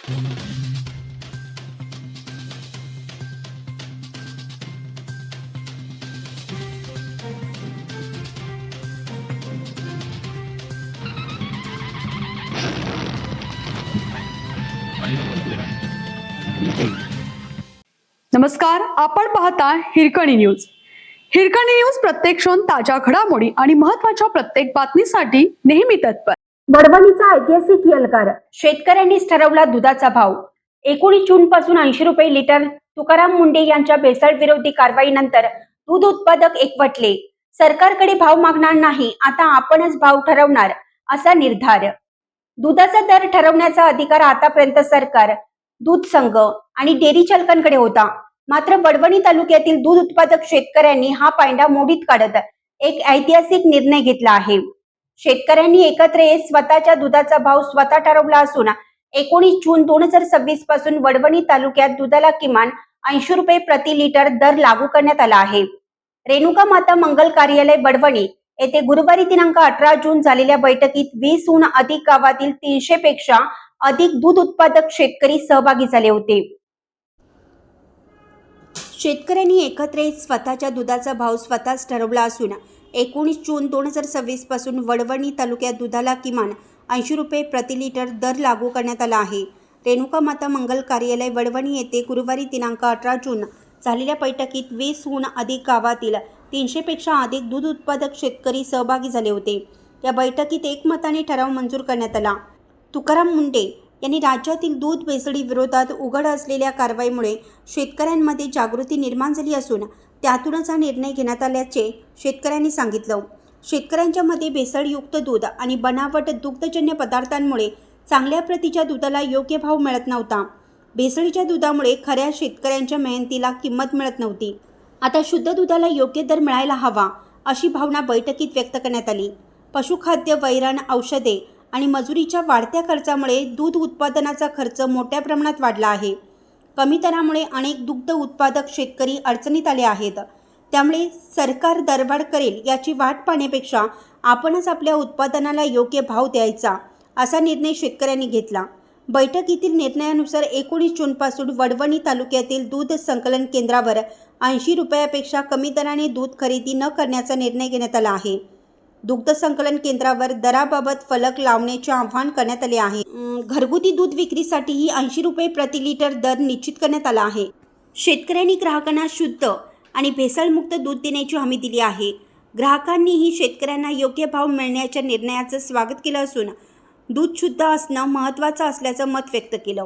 नमस्कार, आपण पाहता हिरकणी न्यूज. हिरकणी न्यूज प्रत्येक क्षण ताज्या घडामोडी आणि महत्त्वाच्या प्रत्येक बातमीसाठी नेहमी तत्पर. वडवणीचा ऐतिहासिक यलकार. शेतकऱ्यांनीच ठरवला दुधाचा भाव. 19 जून पासून 80 रुपये लिटर. तुकाराम मुंढे यांच्या भेसळ विरोधी कारवाईनंतर दूध उत्पादक एकवटले. सरकारकडे भाव मागणार नाही, आता आपणच भाव ठरवणार असा निर्धार. दुधाचा दर ठरवण्याचा अधिकार आतापर्यंत सरकार, दूध संघ आणि डेअरी चालकांकडे होता. मात्र वडवणी तालुक्यातील दूध उत्पादक शेतकऱ्यांनी हा पायंडा मोडीत काढत एक ऐतिहासिक निर्णय घेतला आहे. शेतकऱ्यांनी एकत्र येत स्वतःच्या दुधाचा भाव स्वतः ठरवला असून 19 जून 2026 पासून वडवणी तालुक्यात दुधाला किमान 80 रुपये प्रति लिटर दर लागू करण्यात आला आहे. रेणुका माता मंगल कार्यालय वडवणी येथे गुरुवारी दिनांक 18 जून झालेल्या बैठकीत 20हून अधिक गावातील 300 पेक्षा अधिक दूध उत्पादक शेतकरी सहभागी झाले होते. शेतकऱ्यांनी एकत्र येत स्वतःच्या दुधाचा भाव स्वतःच ठरवला असून 19 जून 2026 पासून वडवणी तालुक्यात दुधाला किमान 80 रुपये प्रति लिटर दर लागू करण्यात आला आहे. रेणुका माता मंगल कार्यालय वडवणी येथे गुरुवारी दिनांक 18 जून झालेल्या बैठकीत 20हून अधिक गावातील 300 पेक्षा अधिक दूध उत्पादक शेतकरी सहभागी झाले होते. या बैठकीत एकमताने ठराव मंजूर करण्यात आला. तुकाराम मुंढे यांनी राज्यातील दूध भेसळी विरोधात उघड असलेल्या कारवाईमुळे शेतकऱ्यांमध्ये जागृती निर्माण झाली असून त्यातूनच हा निर्णय घेण्यात आल्याचे शेतकऱ्यांनी सांगितलं. शेतकऱ्यांच्या मध्ये भेसळयुक्त दूध आणि बनावट दुग्धजन्य पदार्थांमुळे चांगल्या प्रतीच्या दुधाला योग्य भाव मिळत नव्हता. भेसळीच्या दुधामुळे खऱ्या शेतकऱ्यांच्या मेहनतीला किंमत मिळत नव्हती. आता शुद्ध दुधाला योग्य दर मिळायला हवा अशी भावना बैठकीत व्यक्त करण्यात आली. पशुखाद्य, वैरण, औषधे आणि मजुरीच्या वाढत्या खर्चामुळे दूध उत्पादनाचा खर्च मोठ्या प्रमाणात वाढला आहे. कमी दरामुळे अनेक दुग्ध उत्पादक शेतकरी अडचणीत आले आहेत. त्यामुळे सरकार दरवाढ करेल याची वाट पाहण्यापेक्षा आपणच आपल्या उत्पादनाला योग्य भाव द्यायचा असा निर्णय शेतकऱ्यांनी घेतला. बैठकीतील निर्णयानुसार 19 जूनपासून वडवणी तालुक्यातील दूध संकलन केंद्रावर 80 रुपयापेक्षा कमी दराने दूध खरेदी न करण्याचा निर्णय घेण्यात आला आहे. दुग्ध संकलन केंद्रावर दराबाबत फलक लावण्याचे आवाहन करण्यात आले आहे. घरगुती दूध विक्रीसाठीही 80 रुपये प्रति लिटर दर निश्चित करण्यात आला आहे. शेतकऱ्यांनी ग्राहकांना शुद्ध आणि भेसळमुक्त दूध देण्याची हमी दिली आहे. ग्राहकांनीही शेतकऱ्यांना योग्य भाव मिळण्याच्या निर्णयाचं स्वागत केलं असून दूध शुद्ध असणं महत्त्वाचं असल्याचं मत व्यक्त केलं.